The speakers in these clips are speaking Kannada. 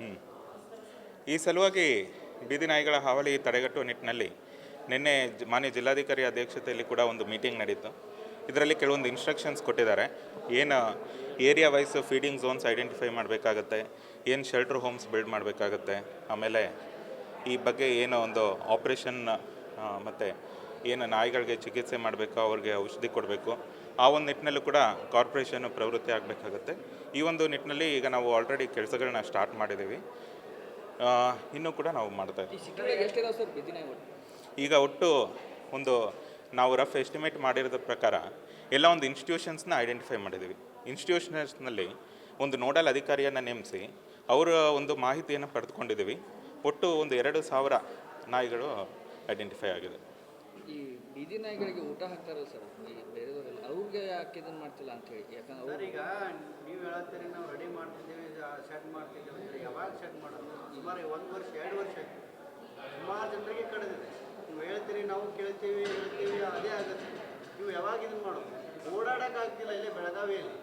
ಹ್ಮ್. ಈ ಸಲುವಾಗಿ ಬೀದಿ ನಾಯಿಗಳ ಹಾವಳಿ ತಡೆಗಟ್ಟುವ ನಿಟ್ಟಿನಲ್ಲಿ ನಿನ್ನೆ ಮಾನ್ಯ ಜಿಲ್ಲಾಧಿಕಾರಿ ಅಧ್ಯಕ್ಷತೆಯಲ್ಲಿ ಕೂಡ ಒಂದು ಮೀಟಿಂಗ್ ನಡೀತು. ಇದರಲ್ಲಿ ಕೆಲವೊಂದು ಇನ್ಸ್ಟ್ರಕ್ಷನ್ಸ್ ಕೊಟ್ಟಿದ್ದಾರೆ. ಏನು area wise feeding zones identify ಮಾಡಬೇಕಾಗತ್ತೆ, ಏನು ಶೆಲ್ಟರ್ ಹೋಮ್ಸ್ ಬಿಲ್ಡ್ ಮಾಡಬೇಕಾಗತ್ತೆ, ಆಮೇಲೆ ಈ ಬಗ್ಗೆ ಏನು ಒಂದು ಆಪ್ರೇಷನ್ ಮತ್ತು ಏನು ನಾಯಿಗಳಿಗೆ ಚಿಕಿತ್ಸೆ ಮಾಡಬೇಕು, ಅವ್ರಿಗೆ ಔಷಧಿ ಕೊಡಬೇಕು, ಆ ಒಂದು ನಿಟ್ಟಿನಲ್ಲೂ ಕೂಡ ಕಾರ್ಪೊರೇಷನ್ ಪ್ರವೃತ್ತಿ ಆಗಬೇಕಾಗತ್ತೆ. ಈ ಒಂದು ನಿಟ್ಟಿನಲ್ಲಿ ಈಗ ನಾವು ಆಲ್ರೆಡಿ ಕೆಲಸಗಳನ್ನ ಸ್ಟಾರ್ಟ್ ಮಾಡಿದ್ದೀವಿ. ಇನ್ನೂ ಕೂಡ ನಾವು ಮಾಡ್ತಾ ಇದ್ದೀವಿ. ಈಗ ಒಟ್ಟು ಒಂದು ನಾವು ರಫ್ ಎಸ್ಟಿಮೇಟ್ ಮಾಡಿರೋದ್ರ ಪ್ರಕಾರ ಎಲ್ಲ ಒಂದು ಇನ್ಸ್ಟಿಟ್ಯೂಷನ್ಸ್ನ ಐಡೆಂಟಿಫೈ ಮಾಡಿದ್ದೀವಿ. ಇನ್ಸ್ಟಿಟ್ಯೂಷನ್ಸ್ನಲ್ಲಿ ಒಂದು ನೋಡಲ್ ಅಧಿಕಾರಿಯನ್ನು ನೇಮಿಸಿ ಅವರ ಒಂದು ಮಾಹಿತಿಯನ್ನು ಪಡೆದುಕೊಂಡಿದ್ದೀವಿ. ಒಟ್ಟು ಒಂದು 2,000 ನಾಯಿಗಳು ಐಡೆಂಟಿಫೈ ಆಗಿದೆ. ಈ ಬೀದಿ ನಾಯಿಗಳಿಗೆ ಊಟ ಹಾಕ್ತಾರಲ್ಲ ಸರ್, ಈ ಬೇರೆದವರೆಲ್ಲ ಅವ್ರಿಗೆ ಯಾಕೆ ಇದನ್ನು ಮಾಡ್ತಿಲ್ಲ ಅಂತ ಹೇಳಿ? ಯಾಕಂದ್ರೆ ಈಗ ನೀವು ಹೇಳತ್ತೀರಿ ನಾವು ರೆಡಿ ಮಾಡ್ತಿದ್ದೀವಿ, ಸೆಟ್ ಮಾಡ್ತಿದ್ದೀವಿ ಅಂದರೆ ಯಾವಾಗ ಸೆಟ್ ಮಾಡೋದು? ಸುಮಾರು 1 ವರ್ಷ 2 ವರ್ಷ ಆಯ್ತು. ಸುಮಾರು ಜನರಿಗೆ ಕಳೆದಿದೆ. ನೀವು ಹೇಳ್ತೀರಿ, ನಾವು ಕೇಳ್ತೀವಿ, ಹೇಳ್ತೀವಿ, ಅದೇ ಆಗುತ್ತೆ. ನೀವು ಯಾವಾಗ ಇದನ್ನು ಮಾಡೋದು? ಓಡಾಡೋಕ್ಕಾಗ್ತಿಲ್ಲ ಇಲ್ಲೇ ಬೆಳಗಾವಿಯಲ್ಲಿ.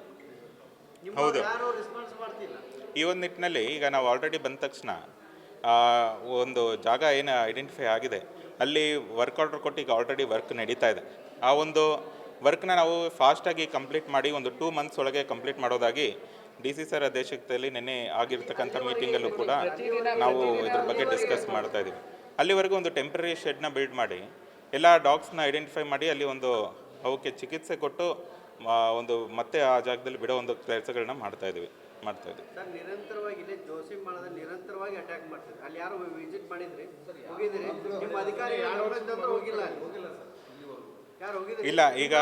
ನಿಮ್ಮ ಯಾರು ರೆಸ್ಪಾನ್ಸ್ ಮಾಡ್ತಿಲ್ಲ. ಈ ಒಂದು ನಿಟ್ಟಿನಲ್ಲಿ ಈಗ ನಾವು ಆಲ್ರೆಡಿ ಬಂದ ತಕ್ಷಣ ಒಂದು ಜಾಗ ಏನು ಐಡೆಂಟಿಫೈ ಆಗಿದೆ, ಅಲ್ಲಿ ವರ್ಕ್ ಆರ್ಡರ್ ಕೊಟ್ಟು ಈಗ ಆಲ್ರೆಡಿ ವರ್ಕ್ ನಡೀತಾ ಇದೆ. ಆ ಒಂದು ವರ್ಕ್ನ ನಾವು ಫಾಸ್ಟಾಗಿ ಕಂಪ್ಲೀಟ್ ಮಾಡಿ ಒಂದು 2 ಮಂತ್ಸ್ ಒಳಗೆ ಕಂಪ್ಲೀಟ್ ಮಾಡೋದಾಗಿ DC ಸರ್ ಅಧ್ಯಕ್ಷತೆಯಲ್ಲಿ ನಿನ್ನೆ ಆಗಿರ್ತಕ್ಕಂಥ ಮೀಟಿಂಗಲ್ಲೂ ಕೂಡ ನಾವು ಇದ್ರ ಬಗ್ಗೆ ಡಿಸ್ಕಸ್ ಮಾಡ್ತಾ ಇದ್ದೀವಿ. ಅಲ್ಲಿವರೆಗೂ ಒಂದು ಟೆಂಪ್ರರಿ ಶೆಡ್ನ ಬಿಲ್ಡ್ ಮಾಡಿ ಎಲ್ಲ ಡಾಗ್ಸ್ನ ಐಡೆಂಟಿಫೈ ಮಾಡಿ ಅಲ್ಲಿ ಒಂದು ಅವಕ್ಕೆ ಚಿಕಿತ್ಸೆ ಕೊಟ್ಟು ಒಂದು ಮತ್ತೆ ಆ ಜಾಗದಲ್ಲಿ ಬಿಡೋ ಒಂದು ಕೆಲಸಗಳನ್ನ ಮಾಡ್ತಾ ಇದ್ದೀವಿ. ಸರ್, ನಿರಂತರವಾಗಿ ಇಲ್ಲೇ ಜೋಸಿಂ ಮಾಡೋದು ನಿರಂತರವಾಗಿ ಅಟ್ಯಾಕ್ ಮಾಡ್ತಿದ್ರು. ಅಲ್ಲಿ ಯಾರು ವಿಸಿಟ್ ಮಾಡಿದ್ರಿ? ಹೋಗಿದ್ರಿ? ನಿಮ್ಮ ಅಧಿಕಾರಿ ಯಾರು ಹೋಗಿಲ್ಲ? ಯಾರು ಹೋಗಿದ್ರಿ? ಇಲ್ಲ. ಈಗ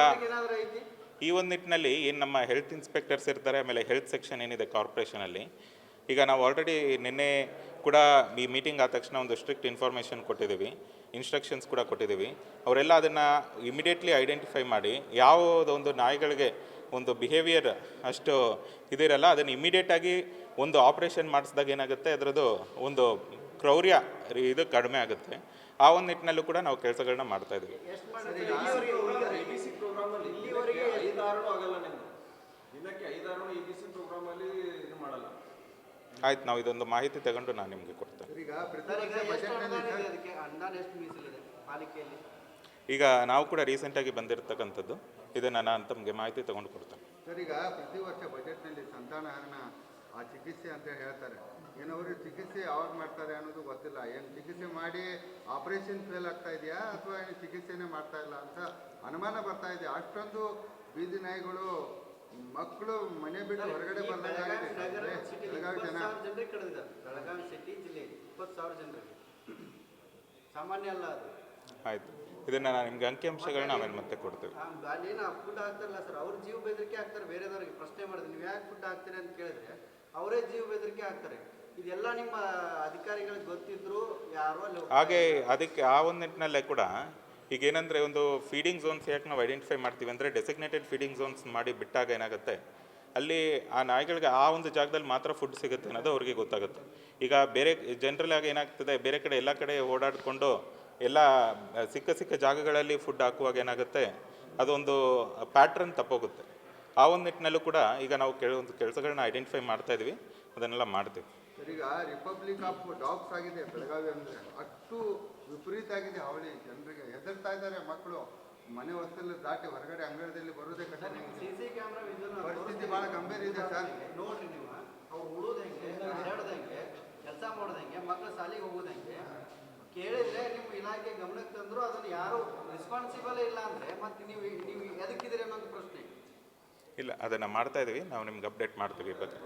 ಈ ಒಂದು ನಿಟ್ಟಿನಲ್ಲಿ ಏನು ನಮ್ಮ ಹೆಲ್ತ್ ಇನ್ಸ್ಪೆಕ್ಟರ್ಸ್ ಇರ್ತಾರೆ, ಆಮೇಲೆ ಹೆಲ್ತ್ ಸೆಕ್ಷನ್ ಏನಿದೆ ಕಾರ್ಪೊರೇಷನಲ್ಲಿ, ಈಗ ನಾವು ಆಲ್ರೆಡಿ ನಿನ್ನೆ ಕೂಡ ಈ ಮೀಟಿಂಗ್ ಆದ ತಕ್ಷಣ ಒಂದು ಸ್ಟ್ರಿಕ್ಟ್ ಇನ್ಫಾರ್ಮೇಷನ್ ಕೊಟ್ಟಿದ್ದೀವಿ, ಇನ್ಸ್ಟ್ರಕ್ಷನ್ಸ್ ಕೂಡ ಕೊಟ್ಟಿದ್ದೀವಿ. ಅವರೆಲ್ಲ ಅದನ್ನು ಇಮಿಡಿಯೇಟ್ಲಿ ಐಡೆಂಟಿಫೈ ಮಾಡಿ ಯಾವುದೊಂದು ನಾಯಿಗಳಿಗೆ ಒಂದು ಬಿಹೇವಿಯರ್ ಅಷ್ಟು ಇದಿರಲ್ಲ, ಅದನ್ನು ಇಮಿಡಿಯೇಟಾಗಿ ಒಂದು ಆಪ್ರೇಷನ್ ಮಾಡಿಸಿದಾಗ ಏನಾಗುತ್ತೆ, ಅದರದ್ದು ಒಂದು ಕ್ರೌರ್ಯ ಇದು ಕಡಿಮೆ ಆಗುತ್ತೆ. ಆ ಒಂದು ನಿಟ್ಟಿನಲ್ಲೂ ಕೂಡ ನಾವು ಕೆಲಸಗಳನ್ನ ಮಾಡ್ತಾ ಇದ್ದೀವಿ. ಆಯ್ತು, ನಾವು ಇದೊಂದು ಮಾಹಿತಿ ತಗೊಂಡು ನಾನು ನಿಮಗೆ ಕೊಡ್ತೇನೆ. ಈಗ ನಾವು ಕೂಡ ರೀಸೆಂಟಾಗಿ ಬಂದಿರತಕ್ಕಂಥದ್ದು, ಇದನ್ನು ನಾನು ತಮಗೆ ಮಾಹಿತಿ ತಗೊಂಡು ಕೊಡ್ತೇನೆ. ಸರ್, ಈಗ ಪ್ರತಿ ವರ್ಷ ಬಜೆಟ್ನಲ್ಲಿ ಸಂತಾನಹರಣ ಆ ಚಿಕಿತ್ಸೆ ಅಂತ ಹೇಳ್ತಾರೆ. ಏನವರು ಚಿಕಿತ್ಸೆ ಯಾವಾಗ ಮಾಡ್ತಾರೆ ಅನ್ನೋದು ಗೊತ್ತಿಲ್ಲ. ಏನು ಚಿಕಿತ್ಸೆ ಮಾಡಿ ಆಪರೇಷನ್ ಫೇಲ್ ಆಗ್ತಾ ಇದೆಯಾ ಅಥವಾ ಏನು ಚಿಕಿತ್ಸೆನೇ ಮಾಡ್ತಾ ಇಲ್ಲ ಅಂತ ಅನುಮಾನ ಬರ್ತಾ ಇದೆ. ಅಷ್ಟೊಂದು ಬೀದಿ ನಾಯಿಗಳು ಮಕ್ಕಳು ಮನೆ ಬಿಟ್ಟು ಹೊರಗಡೆ ಬಂದಾಗಿದೆ. ಬೆಳಗಾವಿ ಜನರಿಗೆ ಕಳೆದಿದ್ದಾರೆ. ಬೆಳಗಾವಿ ಸಿಟಿ ಜಿಲ್ಲೆ 20,000 ಜನರಿಗೆ ಸಾಮಾನ್ಯ ಅಲ್ಲ ಅದು. ಆಯ್ತು, ಇದನ್ನು ನಾನು ನಿಮ್ಗೆ ಅಂಕಿಅಂಶಗಳನ್ನ ಆಮೇಲೆ ಮತ್ತೆ ಕೊಡ್ತೇವೆ. ಅಲ್ಲೇನು ಫುಡ್ ಹಾಕ್ತಾರಲ್ಲ ಸರ್, ಅವ್ರ ಜೀವ ಬೆದರಿಕೆ ಆಗ್ತಾರೆ. ಬೇರೆದವ್ರಿಗೆ ಪ್ರಶ್ನೆ ಮಾಡಿದ್ರೆ ನೀವು ಯಾಕೆ ಫುಡ್ ಹಾಕ್ತೀರಿ ಅಂತ ಕೇಳಿದ್ರೆ ಅವರೇ ಜೀವ ಬೆದರಿಕೆ ಆಗ್ತಾರೆ. ಇದೆಲ್ಲ ನಿಮ್ಮ ಅಧಿಕಾರಿಗಳಿಗೆ ಗೊತ್ತಿದ್ರು ಯಾರೋ ಅಲ್ಲಿ ಹಾಗೆ ಅದಕ್ಕೆ ಆ ಒಂದು ನಿಟ್ಟಿನಲ್ಲೇ ಕೂಡ ಈಗ ಏನಂದರೆ ಒಂದು ಫೀಡಿಂಗ್ ಝೋನ್ಸ್ ಯಾಕೆ ನಾವು ಐಡೆಂಟಿಫೈ ಮಾಡ್ತೀವಿ ಅಂದರೆ, ಡೆಸಿಗ್ನೇಟೆಡ್ ಫೀಡಿಂಗ್ ಝೋನ್ಸ್ ಮಾಡಿ ಬಿಟ್ಟಾಗ ಏನಾಗುತ್ತೆ, ಅಲ್ಲಿ ಆ ನಾಯಿಗಳಿಗೆ ಆ ಒಂದು ಜಾಗದಲ್ಲಿ ಮಾತ್ರ ಫುಡ್ ಸಿಗುತ್ತೆ ಅನ್ನೋದು ಅವ್ರಿಗೆ ಗೊತ್ತಾಗುತ್ತೆ. ಈಗ ಬೇರೆ ಜನರಲ್ ಆಗಿ ಏನಾಗ್ತದೆ, ಬೇರೆ ಕಡೆ ಎಲ್ಲ ಕಡೆ ಓಡಾಡಿಕೊಂಡು ಎಲ್ಲ ಸಿಕ್ಕ ಜಾಗಗಳಲ್ಲಿ ಫುಡ್ ಹಾಕುವಾಗ ಏನಾಗುತ್ತೆ, ಅದೊಂದು ಪ್ಯಾಟ್ರನ್ ತಪ್ಪೋಗುತ್ತೆ. ಆ ಒಂದು ನಿಟ್ಟಿನಲ್ಲೂ ಕೂಡ ಈಗ ನಾವು ಕೆಲವೊಂದು ಕೆಲಸಗಳನ್ನ ಐಡೆಂಟಿಫೈ ಮಾಡ್ತಾ ಇದ್ವಿ, ಅದನ್ನೆಲ್ಲ ಮಾಡ್ತೀವಿ. ಈಗ ರಿಪಬ್ಲಿಕ್ ಆಫ್ ಡಾಗ್ಸ್ ಆಗಿದೆ ಬೆಳಗಾವಿ ಅಂದರೆ, ಅಷ್ಟು ವಿಪರೀತ ಆಗಿದೆ ಹಾವಳಿ. ಜನರಿಗೆ ಹೆದರ್ತಾ ಇದ್ದಾರೆ. ಮಕ್ಕಳು ಮನೆ ಹೊಸಲ್ಲಿ ದಾಟಿ ಹೊರಗಡೆ ಅಂಗಡಿಯಲ್ಲಿ ಬರೋದೇ ಕಷ್ಟ. CC ಕ್ಯಾಮ್ರಾ ಪರಿಸ್ಥಿತಿ ಭಾಳ ಗಂಭೀರ ಇದೆ ಸರ್. ನೋಡ್ರಿ, ನೀವು ಅವ್ರು ಉಳೋದಂಗೆ, ಅಡ್ಡಾಡ್ದಂಗೆ, ಕೆಲಸ ಮಾಡೋದಂಗೆ, ಮಕ್ಕಳು ಶಾಲೆಗೆ ಹೋಗೋದಂಗೆ ಕೇಳಿದ್ರೆ ನಿಮ್ಮ ಇಲಾಖೆ ಗಮನಕ್ಕೆ ತಂದ್ರು ಅದನ್ನು ಯಾರು ರೆಸ್ಪಾನ್ಸಿಬಲ್ ಇಲ್ಲ ಅಂದರೆ ಮತ್ತೆ ನೀವು ಎದಕ್ಕಿದ್ದೀರಿ ಅನ್ನೋದು ಪ್ರಶ್ನೆ. ಇಲ್ಲ, ಅದನ್ನು ಮಾಡ್ತಾ ಇದ್ದೀವಿ. ನಾವು ನಿಮ್ಗೆ ಅಪ್ಡೇಟ್ ಮಾಡ್ತೀವಿ ಈ ಬಗ್ಗೆ.